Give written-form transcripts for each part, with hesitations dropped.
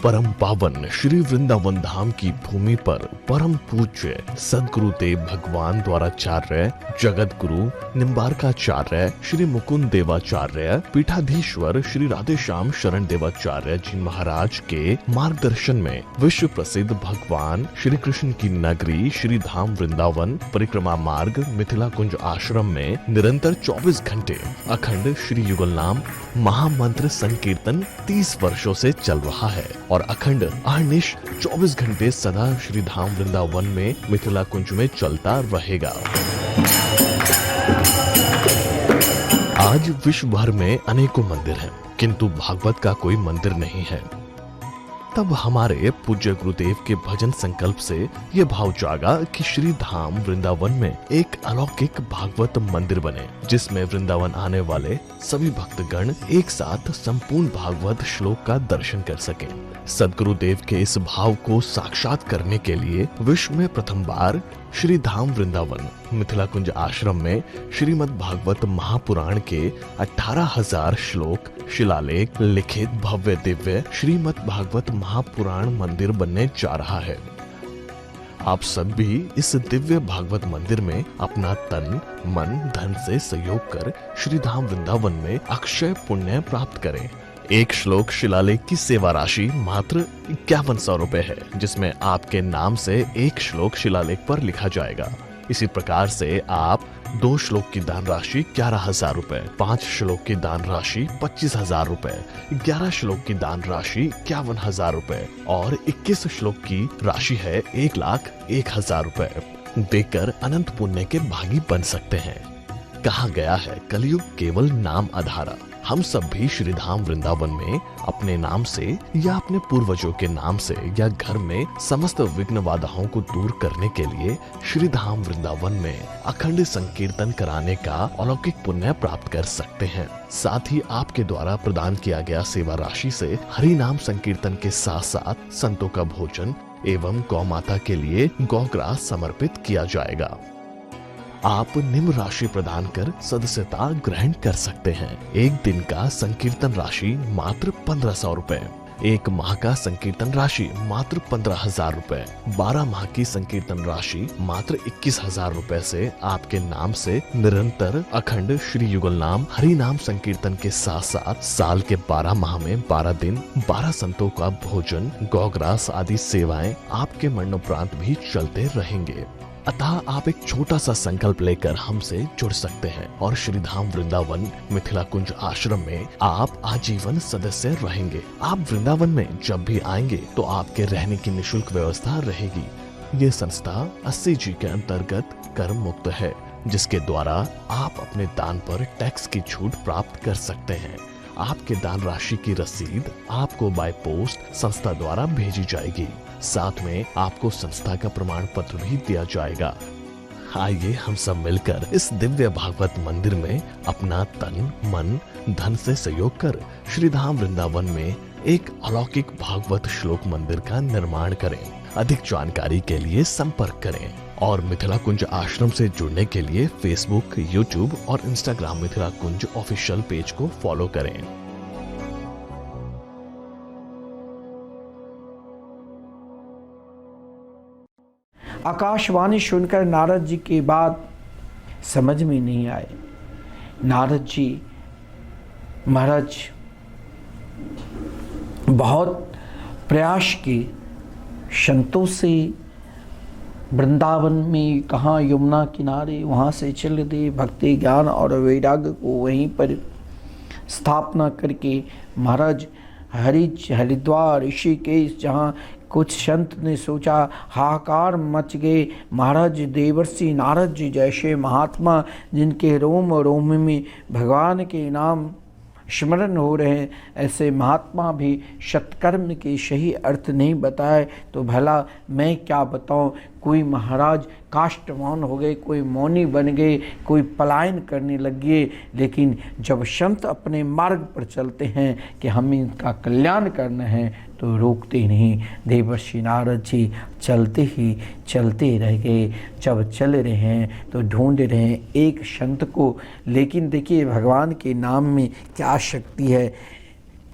परम पावन श्री वृंदावन धाम की भूमि पर परम पूज्य सदगुरुदेव भगवान द्वाराचार्य जगत गुरु निम्बारकाचार्य श्री मुकुंद देवाचार्य पीठाधीश्वर श्री राधेश्याम शरण देवाचार्य जी महाराज के मार्गदर्शन में विश्व प्रसिद्ध भगवान श्री कृष्ण की नगरी श्री धाम वृंदावन परिक्रमा मार्ग मिथिला कुंज आश्रम में निरंतर 24 घंटे अखंड श्री युगल नाम महामंत्र संकीर्तन 30 वर्षों से चल रहा है और अखंड अहर्निश 24 घंटे सदा श्री धाम वृंदावन में मिथिला कुंज में चलता रहेगा। आज विश्व भर में अनेकों मंदिर हैं, किंतु भागवत का कोई मंदिर नहीं है। तब हमारे पूज्य गुरुदेव के भजन संकल्प से ये भाव जागा कि श्री धाम वृंदावन में एक अलौकिक भागवत मंदिर बने, जिसमें वृंदावन आने वाले सभी भक्तगण एक साथ संपूर्ण भागवत श्लोक का दर्शन कर सकें। सदगुरुदेव के इस भाव को साक्षात करने के लिए विश्व में प्रथम बार श्री धाम वृंदावन मिथिला कुंज आश्रम में श्रीमद् भागवत महापुराण के 18,000 श्लोक शिलालेख लिखित भव्य दिव्य श्रीमद् भागवत महापुराण मंदिर बनने जा रहा है। आप सब भी इस दिव्य भागवत मंदिर में अपना तन मन धन से सहयोग कर श्री धाम वृंदावन में अक्षय पुण्य प्राप्त करें। एक श्लोक शिलालेख की सेवा राशि मात्र 5100 रुपए है, जिसमें आपके नाम से एक श्लोक शिलालेख पर लिखा जाएगा। इसी प्रकार से आप 2 श्लोक की दान राशि 11,000 रुपए, 5 श्लोक की दान राशि 25,000 रुपए, 11 श्लोक की दान राशि 51,000 रुपए और 21 श्लोक की राशि है 1,01,000 रुपए देकर अनंत पुण्य के भागी बन सकते हैं। कहा गया है कलयुग केवल नाम आधारा। हम सब भी श्री धाम वृंदावन में अपने नाम से या अपने पूर्वजों के नाम से या घर में समस्त विघ्न बाधाओं को दूर करने के लिए श्री धाम वृंदावन में अखंड संकीर्तन कराने का अलौकिक पुण्य प्राप्त कर सकते हैं। साथ ही आपके द्वारा प्रदान किया गया सेवा राशि से हरि नाम संकीर्तन के साथ साथ संतों का भोजन एवं गौ माता के लिए गौग्रास समर्पित किया जाएगा। आप निम्न राशि प्रदान कर सदस्यता ग्रहण कर सकते हैं। एक दिन का संकीर्तन राशि मात्र 1500 रुपए, एक माह का संकीर्तन राशि मात्र 15,000 रुपए, 12 माह की संकीर्तन राशि मात्र 21,000 रुपए से आपके नाम से निरंतर अखंड श्री युगल नाम हरि नाम संकीर्तन के साथ साथ साल के 12 माह में 12 दिन 12 संतों का भोजन गौग्रास आदि सेवाएं आपके मरणोपरांत भी चलते रहेंगे। अतः आप एक छोटा सा संकल्प लेकर हमसे जुड़ सकते हैं और श्री धाम वृंदावन मिथिला कुंज आश्रम में आप आजीवन सदस्य रहेंगे। आप वृंदावन में जब भी आएंगे तो आपके रहने की निशुल्क व्यवस्था रहेगी। ये संस्था 80G के अंतर्गत कर मुक्त है, जिसके द्वारा आप अपने दान पर टैक्स की छूट प्राप्त कर सकते हैं। आपके दान राशि की रसीद आपको बाय पोस्ट संस्था द्वारा भेजी जाएगी। साथ में आपको संस्था का प्रमाण पत्र भी दिया जाएगा। आइए हम सब मिलकर इस दिव्य भागवत मंदिर में अपना तन मन धन से सहयोग कर श्री धाम वृंदावन में एक अलौकिक भागवत श्लोक मंदिर का निर्माण करें। अधिक जानकारी के लिए संपर्क करें और मिथिला कुंज आश्रम से जुड़ने के लिए फेसबुक, यूट्यूब और इंस्टाग्राम मिथिला कुंज ऑफिशियल पेज को फॉलो करें। आकाशवाणी सुनकर नारद जी की बात समझ में नहीं आए। नारद जी महाराज बहुत प्रयास किए, संतों से वृंदावन में कहाँ यमुना किनारे वहाँ से चल दे, भक्ति ज्ञान और वैराग्य को वहीं पर स्थापना करके महाराज हरिद्वार ऋषिकेश जहाँ कुछ संत ने सोचा, हाहाकार मच गए। महाराज देवर्षि नारद जी जैसे महात्मा जिनके रोम रोम में भगवान के नाम स्मरण हो रहे हैं, ऐसे महात्मा भी सत्कर्म के सही अर्थ नहीं बताए तो भला मैं क्या बताऊं। कोई महाराज काष्ठवान हो गए, कोई मौनी बन गए, कोई पलायन करने लग गए। लेकिन जब संत अपने मार्ग पर चलते हैं कि हमें इनका कल्याण करना है तो रोकते नहीं। देवर्षि नारद जी चलते ही चलते रह गए। जब चल रहे हैं तो ढूंढ रहे हैं एक संत को। लेकिन देखिए भगवान के नाम में क्या शक्ति है।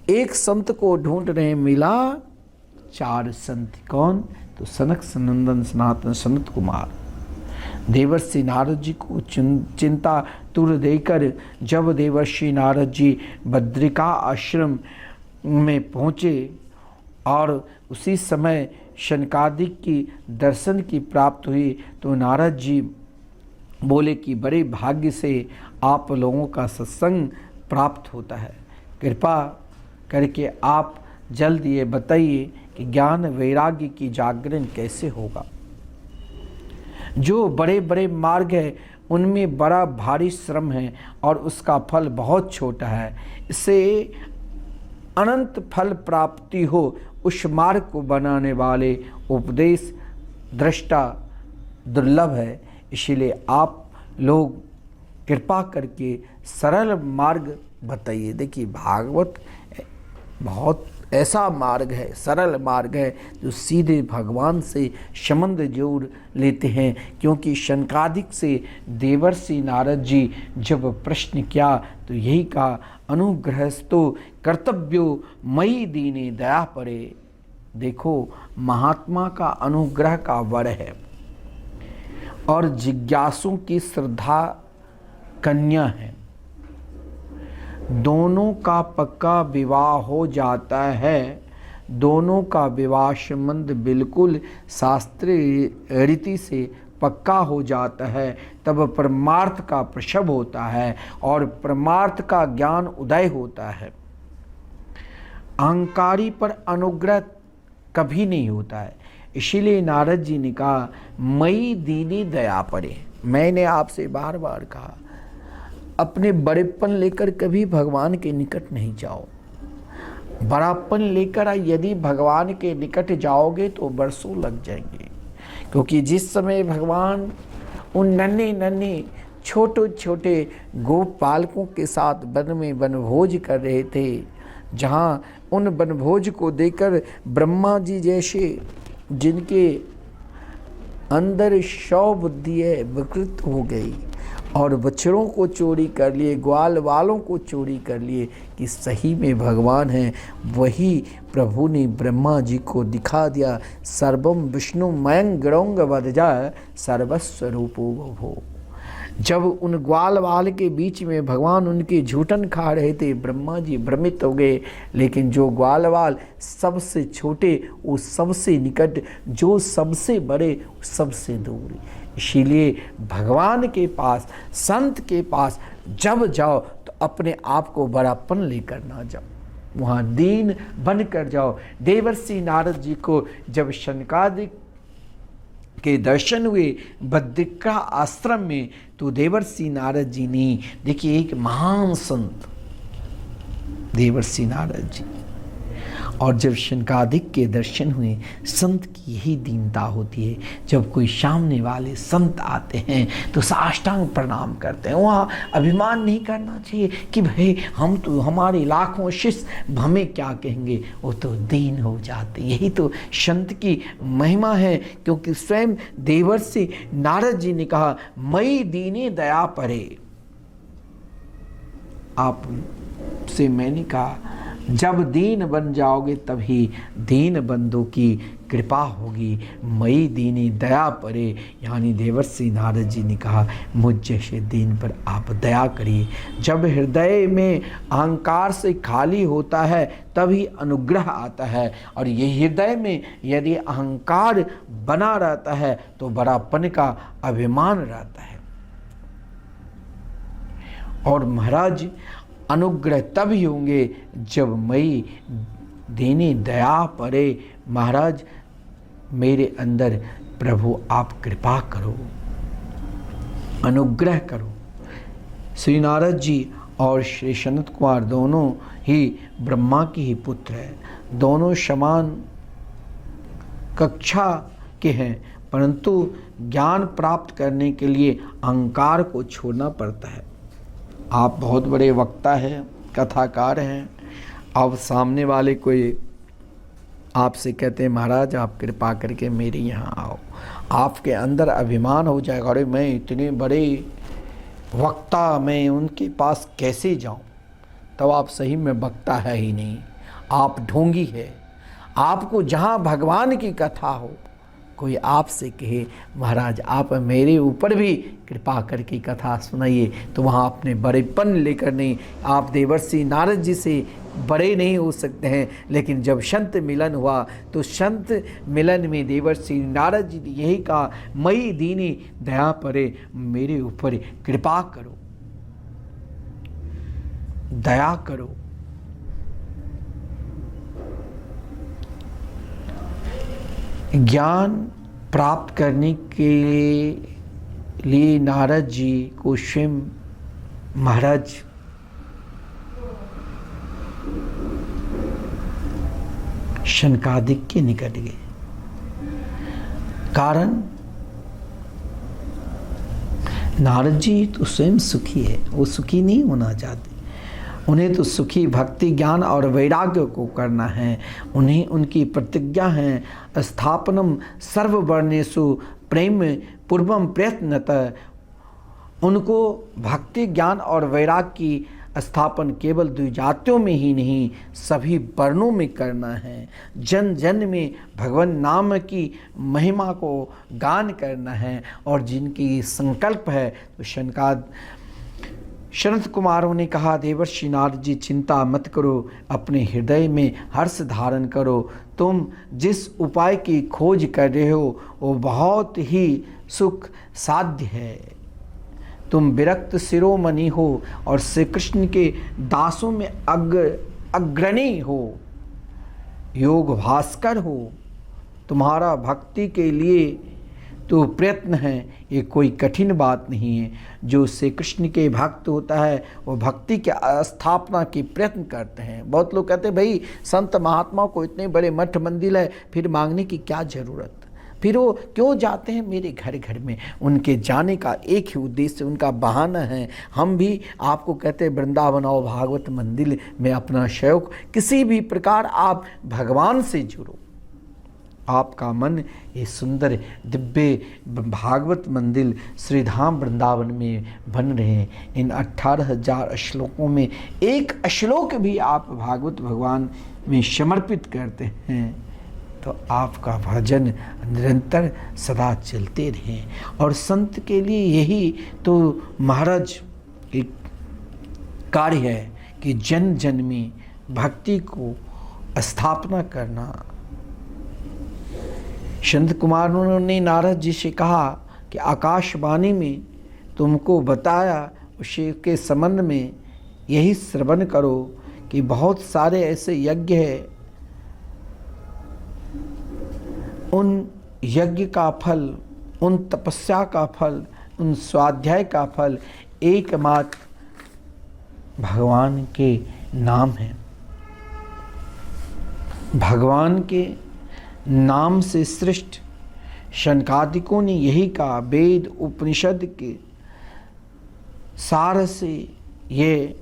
एक संत को ढूंढ रहे हैं, मिला 4 संत। कौन? तो सनक सनंदन सनातन सनत कुमार। देवर्षि नारद जी को चिंता तुर देकर जब देवर्षि नारद जी बद्रिका आश्रम में पहुँचे और उसी समय शनकादिक की दर्शन की प्राप्त हुई तो नारद जी बोले कि बड़े भाग्य से आप लोगों का सत्संग प्राप्त होता है। कृपा करके आप जल्द ये बताइए कि ज्ञान वैराग्य की जागरण कैसे होगा। जो बड़े बड़े मार्ग है उनमें बड़ा भारी श्रम है और उसका फल बहुत छोटा है। इससे अनंत फल प्राप्ति हो, उस मार्ग को बनाने वाले उपदेश दृष्टा दुर्लभ है। इसीलिए आप लोग कृपा करके सरल मार्ग बताइए। देखिए भागवत बहुत ऐसा मार्ग है, सरल मार्ग है जो सीधे भगवान से संबंध जोड़ लेते हैं। क्योंकि शनकादिक से देवर्षि नारद जी जब प्रश्न किया तो यही कहा, अनुग्रहस्तो कर्तव्यो मयि दीने दया परे। देखो महात्मा का अनुग्रह का वर है और जिज्ञासु की श्रद्धा कन्या है। दोनों का पक्का विवाह हो जाता है। दोनों का विवाह संबंध बिल्कुल शास्त्रीय रीति से पक्का हो जाता है। तब परमार्थ का प्रसव होता है और परमार्थ का ज्ञान उदय होता है। अहंकारी पर अनुग्रह कभी नहीं होता है। इसीलिए नारद जी ने कहा, मई दीनी दया परे। मैंने आपसे बार बार कहा, अपने बड़ेपन लेकर कभी भगवान के निकट नहीं जाओ। बड़ापन लेकर यदि भगवान के निकट जाओगे तो बरसों लग जाएंगे। क्योंकि जिस समय भगवान उन नन्हे नन्हे छोटे छोटे गोपालकों के साथ वन में वनभोज कर रहे थे, जहाँ उन वनभोज को देखकर ब्रह्मा जी जैसे जिनके अंदर 100 बुद्धि है विकृत हो गई और बछड़ों को चोरी कर लिए, ग्वाल वालों को चोरी कर लिए कि सही में भगवान हैं। वही प्रभु ने ब्रह्मा जी को दिखा दिया, सर्वम विष्णु मयं गणोंग वदजा सर्वस्वरूपो भो। जब उन ग्वाल वाल के बीच में भगवान उनके झूठन खा रहे थे, ब्रह्मा जी भ्रमित हो गए। लेकिन जो ग्वाल वाल सबसे छोटे वो सबसे निकट, जो सबसे बड़े सबसे दूर। इसीलिए भगवान के पास, संत के पास जब जाओ तो अपने आप को बड़ापन लेकर ना जाओ, वहाँ दीन बनकर जाओ। देवर्षि नारद जी को जब शनकादिक के दर्शन हुए बद्रिका आश्रम में तो देवर्षि नारद जी ने, देखिए एक महान संत देवर्षि नारद जी, और जब शनकादिक के दर्शन हुए, संत की यही दीनता होती है। जब कोई सामने वाले संत आते हैं तो साष्टांग प्रणाम करते हैं। वहाँ अभिमान नहीं करना चाहिए कि भाई हम तो, हमारे लाखों शिष्य हमें क्या कहेंगे। वो तो दीन हो जाते। यही तो संत की महिमा है। क्योंकि स्वयं देवर्षि नारद जी ने कहा, मई दीने दया परे। आप से मैंने कहा, जब दीन बन जाओगे तभी दीन बंधु की कृपा होगी। मई दीनी दया परे, यानी देवर्षि नारद जी ने कहा, मुझ जैसे दीन पर आप दया करिए। जब हृदय में अहंकार से खाली होता है तभी अनुग्रह आता है। और ये हृदय में यदि अहंकार बना रहता है तो बड़ापन का अभिमान रहता है। और महाराज अनुग्रह तभी होंगे जब मई दीनी दया परे। महाराज मेरे अंदर प्रभु आप कृपा करो, अनुग्रह करो। श्री नारद जी और श्री सनत कुमार दोनों ही ब्रह्मा की ही पुत्र हैं, दोनों समान कक्षा के हैं, परंतु ज्ञान प्राप्त करने के लिए अहंकार को छोड़ना पड़ता है। आप बहुत बड़े वक्ता हैं, कथाकार हैं, अब सामने वाले कोई आपसे कहते हैं महाराज आप कृपा करके मेरे यहाँ आओ, आपके अंदर अभिमान हो जाएगा, अरे मैं इतने बड़े वक्ता, मैं उनके पास कैसे जाऊं? तब आप सही में वक्ता है ही नहीं, आप ढोंगी है। आपको जहाँ भगवान की कथा हो, कोई आपसे कहे महाराज आप मेरे ऊपर भी कृपा करके कथा सुनाइए, तो वहाँ अपने बड़ेपन लेकर नहीं, आप देवर्षि नारद जी से बड़े नहीं हो सकते हैं। लेकिन जब संत मिलन हुआ तो संत मिलन में देवर्षि नारद जी ने यही कहा, मई दीनी दया परे, मेरे ऊपर कृपा करो, दया करो। ज्ञान प्राप्त करने के लिए नारद जी को स्वयं महाराज शनकादिक के निकट गए। कारण नारद जी तो स्वयं सुखी है, वो सुखी नहीं होना चाहते, उन्हें तो सुखी भक्ति ज्ञान और वैराग्य को करना है। उन्हें उनकी प्रतिज्ञा है, स्थापनम सर्ववर्णेषु प्रेम पूर्वम प्रयत्नतः। उनको भक्ति ज्ञान और वैराग्य की स्थापन केवल द्विजातियों में ही नहीं, सभी वर्णों में करना है। जन जन में भगवान नाम की महिमा को गान करना है। और जिनकी संकल्प है तो सनत कुमारों ने कहा, देवर्षि नारद जी चिंता मत करो, अपने हृदय में हर्ष धारण करो। तुम जिस उपाय की खोज कर रहे हो वो बहुत ही सुख साध्य है। तुम विरक्त शिरोमणि हो और श्री कृष्ण के दासों में अग्रणी हो, योग भास्कर हो। तुम्हारा भक्ति के लिए तो प्रयत्न है, ये कोई कठिन बात नहीं है। जो श्री कृष्ण के भक्त होता है वो भक्ति के स्थापना की प्रयत्न करते हैं। बहुत लोग कहते हैं भाई संत महात्मा को इतने बड़े मठ मंदिर है, फिर मांगने की क्या ज़रूरत, फिर वो क्यों जाते हैं मेरे घर घर में? उनके जाने का एक ही उद्देश्य, उनका बहाना है। हम भी आपको कहते हैं वृंदावन आओ, भागवत मंदिर में अपना शौक, किसी भी प्रकार आप भगवान से जुड़ो। आपका मन ये सुंदर दिव्य भागवत मंदिर श्रीधाम वृंदावन में बन रहे हैं। इन 18,000 श्लोकों में एक श्लोक भी आप भागवत भगवान में समर्पित करते हैं तो आपका भजन निरंतर सदा चलते रहे। और संत के लिए यही तो महाराज एक कार्य है कि जन जन में भक्ति को स्थापना करना। संत कुमारों ने नारद जी से कहा कि आकाशवाणी में तुमको बताया उसके संबंध में यही श्रवण करो कि बहुत सारे ऐसे यज्ञ हैं, उन यज्ञ का फल, उन तपस्या का फल, उन स्वाध्याय का फल एकमात्र भगवान के नाम है। भगवान के नाम से सृष्ट शनकादिकों ने यही कहा। वेद उपनिषद के सार से ये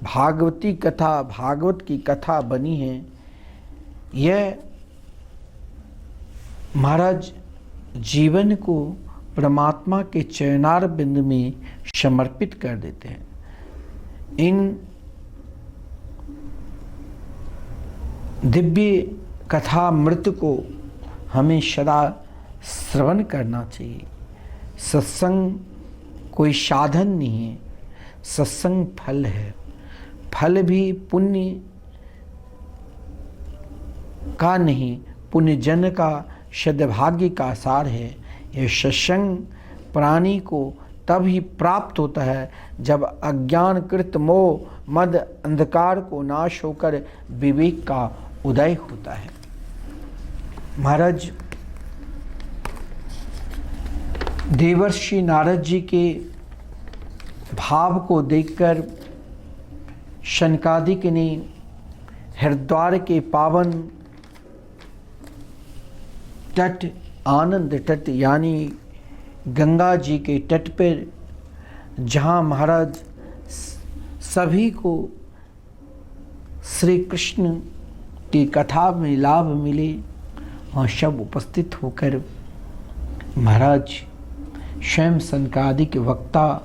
भागवती कथा, भागवत की कथा बनी है। यह महाराज जीवन को परमात्मा के चरणार बिंद में समर्पित कर देते हैं। इन दिव्य कथा मृत को हमें सदा श्रवण करना चाहिए। सत्संग कोई साधन नहीं है, सत्संग फल है। फल भी पुण्य का नहीं, पुण्य जन का सद्भाग्य का सार है। यह सत्संग प्राणी को तब ही प्राप्त होता है जब अज्ञान कृत मोह मद अंधकार को नाश होकर विवेक का उदय होता है। महाराज देवर्षि नारद जी के भाव को देखकर शनकादिक ने हरिद्वार के पावन तट, आनंद तट यानी गंगा जी के तट पर, जहाँ महाराज सभी को श्री कृष्ण की कथा में लाभ मिले, वहाँ सब उपस्थित होकर महाराज स्वयं सनकादिक वक्ता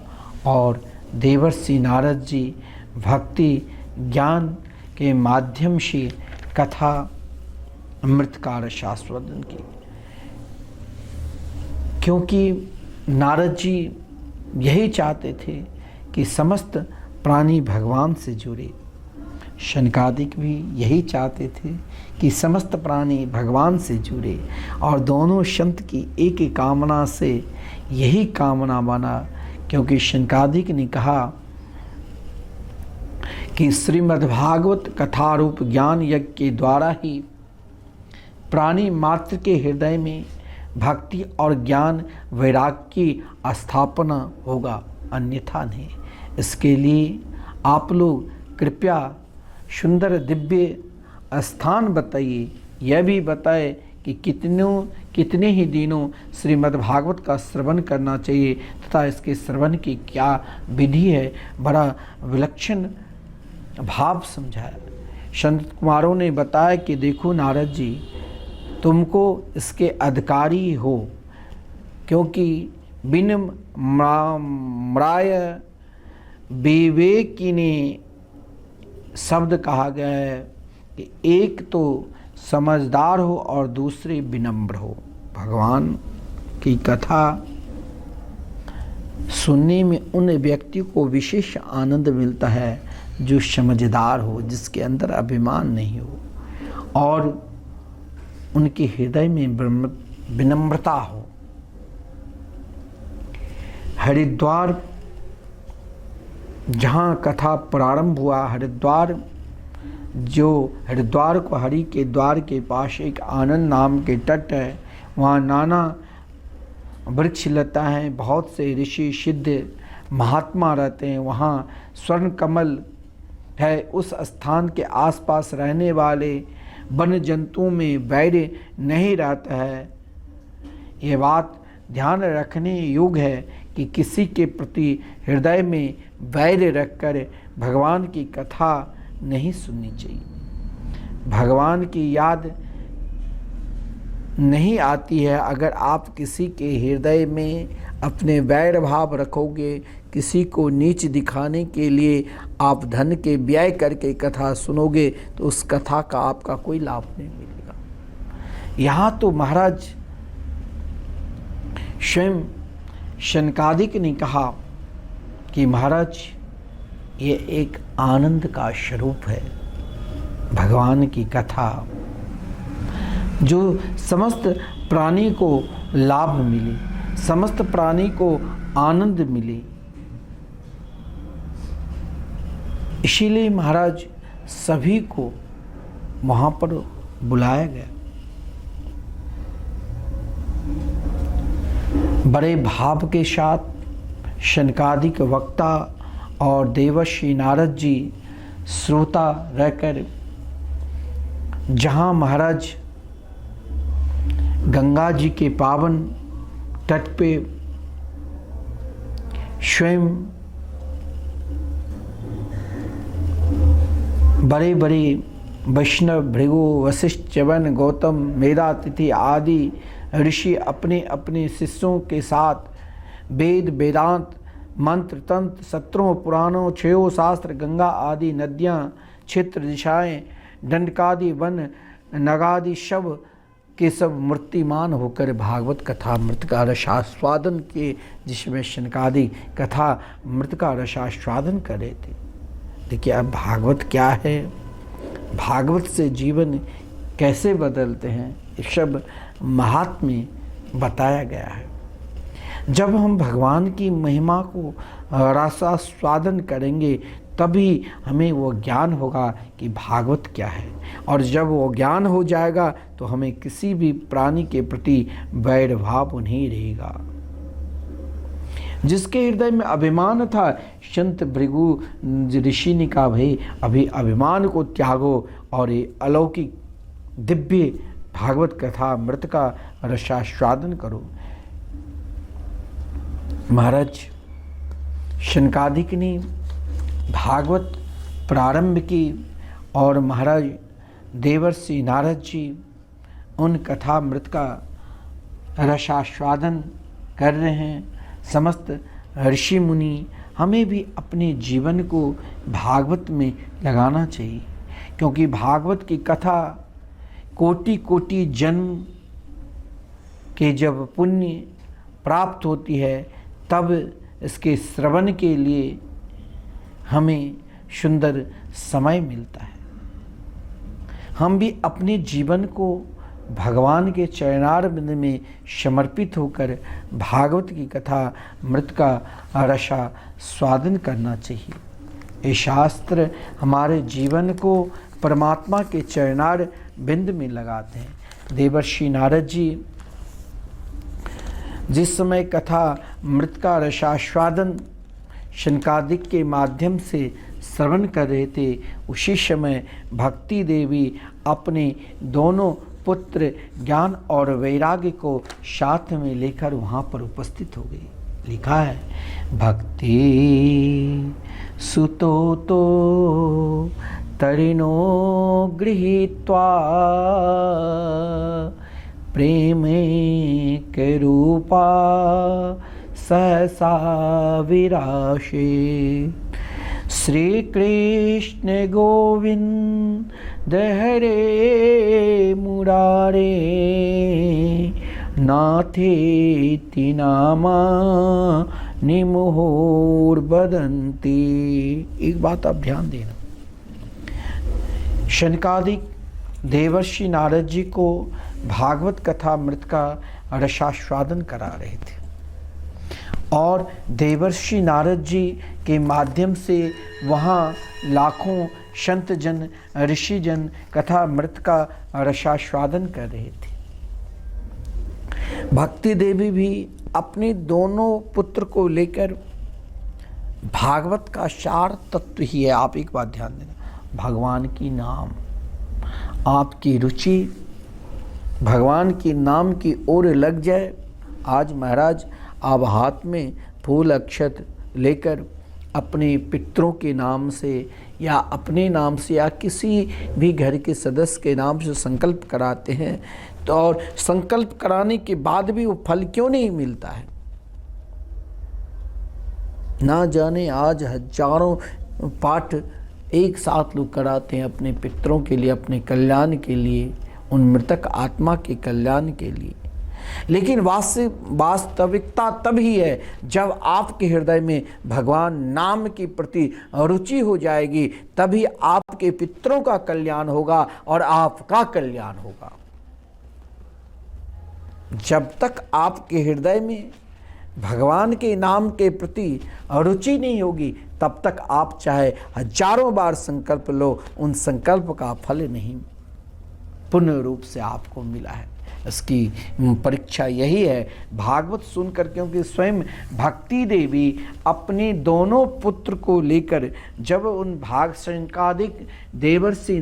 और देवर्षि नारद जी भक्ति ज्ञान के माध्यम से कथा अमृत का रसास्वादन की। क्योंकि नारद जी यही चाहते थे कि समस्त प्राणी भगवान से जुड़े, शनकादिक भी यही चाहते थे कि समस्त प्राणी भगवान से जुड़े, और दोनों संत की एक ही कामना से यही कामना बना। क्योंकि शनकादिक ने कहा कि श्रीमद्भागवत कथा रूप ज्ञान यज्ञ के द्वारा ही प्राणी मात्र के हृदय में भक्ति और ज्ञान वैराग्य की स्थापना होगा, अन्यथा नहीं। इसके लिए आप लोग कृपया सुंदर दिव्य स्थान बताइए, यह भी बताए कि कितने ही दिनों श्रीमद्भागवत का श्रवण करना चाहिए तथा इसके श्रवण की क्या विधि है। बड़ा विलक्षण भाव समझाया। संत कुमारों ने बताया कि देखो नारद जी, तुमको इसके अधिकारी हो, क्योंकि बिन म्राय विवेकिने शब्द कहा गया है कि एक तो समझदार हो और दूसरे विनम्र हो। भगवान की कथा सुनने में उन व्यक्तियों को विशेष आनंद मिलता है जो समझदार हो, जिसके अंदर अभिमान नहीं हो और उनके हृदय में विनम्रता हो। हरिद्वार जहाँ कथा प्रारंभ हुआ, हरिद्वार को हरि के द्वार के पास एक आनंद नाम के तट है। वहाँ नाना वृक्ष लता हैं, बहुत से ऋषि सिद्ध महात्मा रहते हैं। वहाँ स्वर्ण कमल है। उस स्थान के आसपास रहने वाले वन जंतुओं में वैर नहीं रहता है। ये बात ध्यान रखने योग्य है कि किसी के प्रति हृदय में वैर रखकर भगवान की कथा नहीं सुननी चाहिए। भगवान की याद नहीं आती है अगर आप किसी के हृदय में अपने वैर भाव रखोगे। किसी को नीच दिखाने के लिए आप धन के व्यय करके कथा सुनोगे तो उस कथा का आपका कोई लाभ नहीं मिलेगा। यहाँ तो महाराज स्वयं शनकादिक ने कहा कि महाराज ये एक आनंद का स्वरूप है, भगवान की कथा जो समस्त प्राणी को लाभ मिले, समस्त प्राणी को आनंद मिले। इसीलिए महाराज सभी को वहाँ पर बुलाया गया। बड़े भाव के साथ शनकादिक वक्ता और देवर्षि नारद जी श्रोता रहकर जहाँ महाराज गंगा जी के पावन तट पे स्वयं बड़े बड़े वैष्णव भृगु वशिष्ठ च्यवन गौतम मेधातिथि आदि ऋषि अपने अपने शिष्यों के साथ वेद वेदांत मंत्र तंत्र सत्रों पुराणों छयों शास्त्र गंगा आदि नदियाँ क्षेत्र दिशाएं दंडकादि वन नगादि शव के सब मूर्तिमान होकर भागवत कथा मृत का रसास्वादन किए, जिसमें शनकादि कथा मृत का रसास्वादन कर रहे थे। देखिए अब भागवत क्या है, भागवत से जीवन कैसे बदलते हैं, ये सब महात्म्य बताया गया है। जब हम भगवान की महिमा को रसास्वादन करेंगे तभी हमें वो ज्ञान होगा कि भागवत क्या है, और जब वो ज्ञान हो जाएगा तो हमें किसी भी प्राणी के प्रति वैर भाव नहीं रहेगा। जिसके हृदय में अभिमान था, संत भृगु ऋषि ने कहा भाई अभी अभिमान को त्यागो और ये अलौकिक दिव्य भागवत कथा अमृत का रसास्वादन करो। महाराज शनकादिक ने भागवत प्रारंभ की और महाराज देवर्षि नारद जी उन कथामृत का रसास्वादन कर रहे हैं। समस्त ऋषि मुनि हमें भी अपने जीवन को भागवत में लगाना चाहिए, क्योंकि भागवत की कथा कोटि कोटि जन्म के जब पुण्य प्राप्त होती है तब इसके श्रवण के लिए हमें सुंदर समय मिलता है। हम भी अपने जीवन को भगवान के चरणारविंद में समर्पित होकर भागवत की कथा मृत का रसा स्वादन करना चाहिए। ये शास्त्र हमारे जीवन को परमात्मा के चरणारविंद में लगाते हैं। देवर्षि नारद जी जिस समय कथा मृत का रसास्वादन शनकादिक के माध्यम से श्रवण कर रहे थे, उसी समय भक्ति देवी अपने दोनों पुत्र ज्ञान और वैराग्य को साथ में लेकर वहाँ पर उपस्थित हो गई। लिखा है भक्ति सुतो तो तरिणो गृहीत्वा प्रेमे के रूपा सहसा विराशे श्री कृष्ण गोविंद हरे मुरारे नाथेति नामा निमुहुर बदंती। एक बात आप ध्यान देना, शनकादिक देवर्षि नारद जी को भागवत कथा मृत का रसास्वादन करा रहे थे और देवर्षि नारद जी के माध्यम से वहाँ लाखों संत जन ऋषि जन कथा मृत का रसास्वादन कर रहे थे। भक्ति देवी भी अपने दोनों पुत्र को लेकर, भागवत का सार तत्व ही है। आप एक बात ध्यान देना, भगवान की नाम, आपकी रुचि भगवान की नाम की ओर लग जाए। आज महाराज आप हाथ में फूल अक्षत लेकर अपने पितरों के नाम से या अपने नाम से या किसी भी घर के सदस्य के नाम से संकल्प कराते हैं, तो और संकल्प कराने के बाद भी वो फल क्यों नहीं मिलता है? ना जाने आज हजारों पाठ एक साथ लोग कराते हैं अपने पितरों के लिए, अपने कल्याण के लिए, उन मृतक आत्मा के कल्याण के लिए। लेकिन वास्तविकता तभी है जब आपके हृदय में भगवान नाम के प्रति रुचि हो जाएगी, तभी आपके पितरों का कल्याण होगा और आपका कल्याण होगा। जब तक आपके हृदय में भगवान के नाम के प्रति रुचि नहीं होगी, तब तक आप चाहे हजारों बार संकल्प लो, उन संकल्प का फल नहीं पूर्ण रूप से आपको मिला है। इसकी परीक्षा यही है भागवत सुनकर, क्योंकि स्वयं भक्ति देवी अपने दोनों पुत्र को लेकर जब उन शनकादिक देवर्षि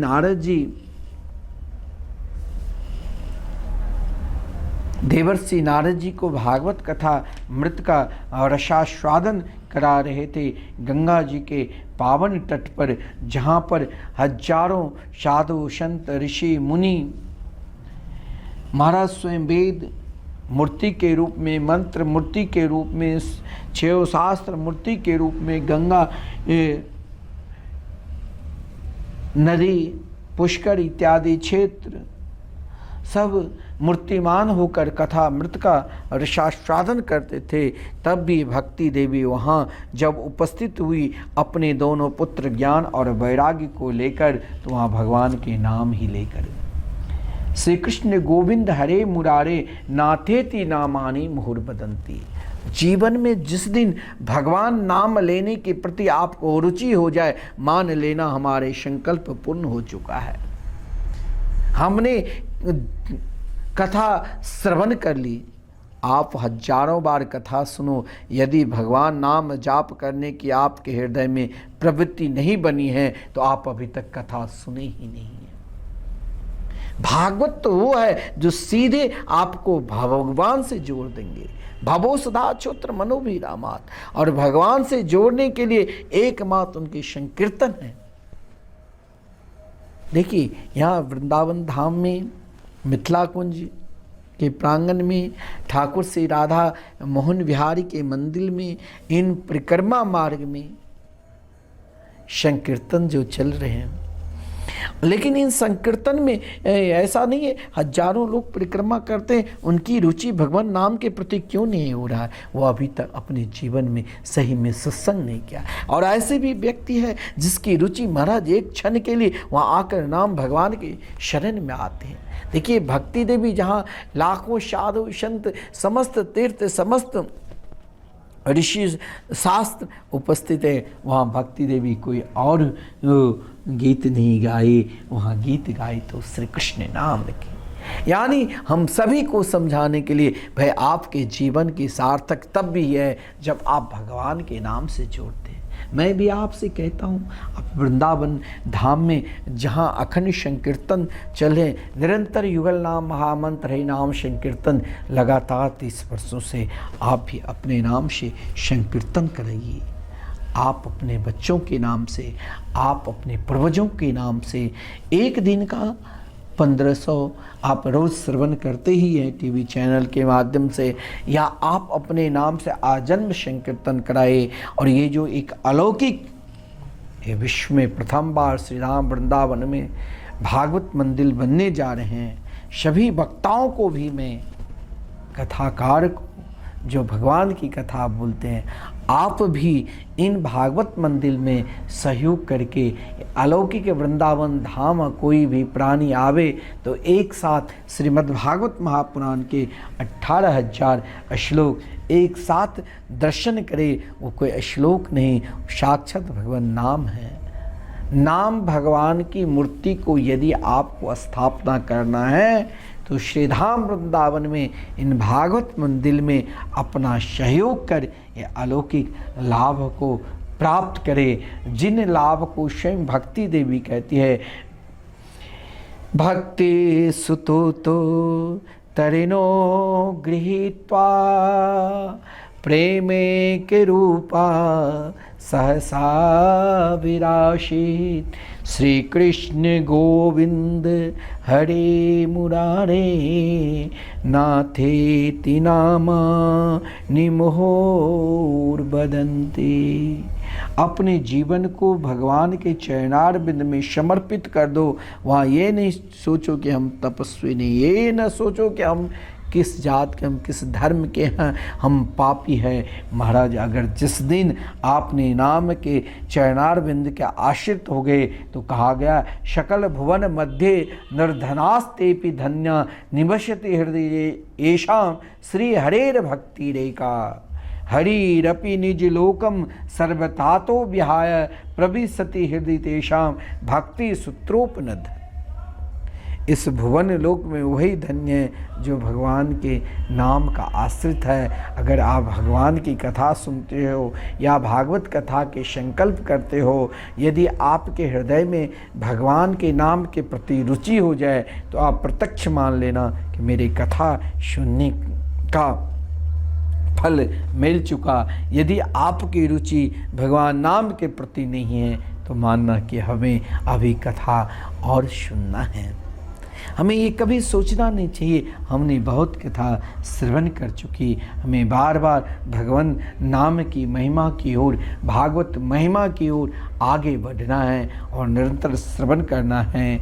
नारद जी को भागवत कथा मृत का रसास्वादन करा रहे थे गंगा जी के पावन तट पर, जहाँ पर हजारों साधु संत ऋषि मुनि महाराज स्वयं वेद मूर्ति के रूप में, मंत्र मूर्ति के रूप में, 6 शास्त्र मूर्ति के रूप में, गंगा नदी पुष्कर इत्यादि क्षेत्र सब मूर्तिमान होकर कथा मृत का रसास्वादन करते थे। तब भी भक्ति देवी वहाँ जब उपस्थित हुई अपने दोनों पुत्र ज्ञान और वैराग्य को लेकर, तो वहाँ भगवान के नाम ही लेकर, श्री कृष्ण गोविंद हरे मुरारे नाथेति नामानि मुहुर्बदंती। जीवन में जिस दिन भगवान नाम लेने के प्रति आपको रुचि हो जाए, मान लेना हमारे संकल्प पूर्ण हो चुका है। हमने कथा श्रवण कर ली, आप हजारों बार कथा सुनो, यदि भगवान नाम जाप करने की आपके हृदय में प्रवृत्ति नहीं बनी है तो आप अभी तक कथा सुने ही नहीं है। भागवत तो वो है जो सीधे आपको भगवान से जोड़ देंगे। भवो सदा चोत्र मनोभिरामात, और भगवान से जोड़ने के लिए एकमात्र उनके संकीर्तन है। देखिए, यहाँ वृंदावन धाम में मिथिला कुंज के प्रांगण में ठाकुर श्री राधा मोहन विहारी के मंदिर में इन परिक्रमा मार्ग में संकीर्तन जो चल रहे हैं, लेकिन इन संकीर्तन में ऐसा नहीं है हजारों लोग परिक्रमा करते हैं, उनकी रुचि भगवान नाम के प्रति क्यों नहीं हो रहा है? वो अभी तक अपने जीवन में सही में सत्संग नहीं किया। और ऐसे भी व्यक्ति है जिसकी रुचि महाराज एक क्षण के लिए वहाँ आकर नाम भगवान के शरण में आते हैं। देखिए, भक्ति देवी जहाँ लाखों साधु संत समस्त तीर्थ समस्त ऋषि शास्त्र उपस्थित है, वहाँ भक्ति देवी कोई और गीत नहीं गाए, वहाँ गीत गाए तो श्री कृष्ण नाम के। यानी हम सभी को समझाने के लिए भाई आपके जीवन की सार्थक तब भी है जब आप भगवान के नाम से जोड़ते हैं। मैं भी आपसे कहता हूँ, आप वृंदावन धाम में जहाँ अखंड संकीर्तन चले, निरंतर युगल नाम महामंत्र है नाम संकीर्तन लगातार 30 वर्षों से आप भी अपने नाम से संकीर्तन कराइए। आप अपने बच्चों के नाम से, आप अपने पूर्वजों के नाम से एक दिन का 1500 आप रोज़ श्रवण करते ही हैं टीवी चैनल के माध्यम से, या आप अपने नाम से आजन्म संकीर्तन कराए। और ये जो एक अलौकिक, ये विश्व में प्रथम बार श्री राम वृंदावन में भागवत मंदिर बनने जा रहे हैं। सभी वक्ताओं को भी मैं, कथाकार को जो भगवान की कथा बोलते हैं, आप भी इन भागवत मंदिर में सहयोग करके अलौकिक वृंदावन धाम कोई भी प्राणी आवे तो एक साथ श्रीमद् भागवत महापुराण के 18,000 श्लोक एक साथ दर्शन करे। वो कोई श्लोक नहीं, साक्षात भगवान नाम है। नाम भगवान की मूर्ति को यदि आपको स्थापना करना है तो श्रीधाम वृंदावन में इन भागवत मंदिर में अपना सहयोग कर ये अलौकिक लाभ को प्राप्त करे, जिन लाभ को स्वयं भक्ति देवी कहती है, भक्ति सुतो तो तरिनो गृहीत्वा प्रेमे के रूपा सहसा विराशित श्री कृष्ण गोविंद हरे मुरारे नाथेति नामा निमोर बदंती। अपने जीवन को भगवान के चरणार बिंद में समर्पित कर दो। वहाँ ये नहीं सोचो कि हम तपस्वी नहीं, ये न सोचो कि हम किस जात के, हम किस धर्म के हैं, हम पापी हैं। महाराज, अगर जिस दिन आपने नाम के चरणार बिंद के आश्रित हो गए तो कहा गया शकल भुवन मध्य निर्धनास्तेपि धन्या निवसति हृदय येषां श्री हरेर भक्ति रेखा हरिरपि निज लोकम सर्वतातो विहाय प्रविशति हृदय तेषां भक्ति सूत्रोपनद। इस भुवन लोक में वही धन्य है जो भगवान के नाम का आश्रित है। अगर आप भगवान की कथा सुनते हो या भागवत कथा के संकल्प करते हो, यदि आपके हृदय में भगवान के नाम के प्रति रुचि हो जाए तो आप प्रत्यक्ष मान लेना कि मेरी कथा सुनने का फल मिल चुका। यदि आपकी रुचि भगवान नाम के प्रति नहीं है तो मानना कि हमें अभी कथा और सुनना है। हमें ये कभी सोचना नहीं चाहिए हमने बहुत कथा श्रवण कर चुकी, हमें बार बार भगवान नाम की महिमा की ओर, भागवत महिमा की ओर आगे बढ़ना है और निरंतर श्रवण करना है।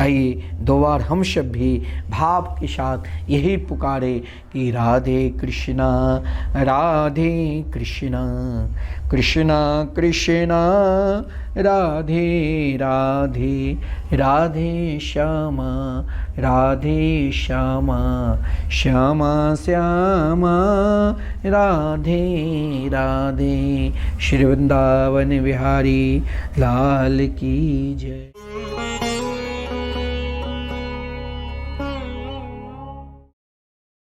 आइए दो बार हम सब भी भाव के साथ यही पुकारे कि राधे कृष्णा कृष्णा कृष्णा राधे राधे राधे श्यामा राधे श्यामा श्यामा श्यामा राधे राधे। श्री वृंदावन विहारी लाल की जय।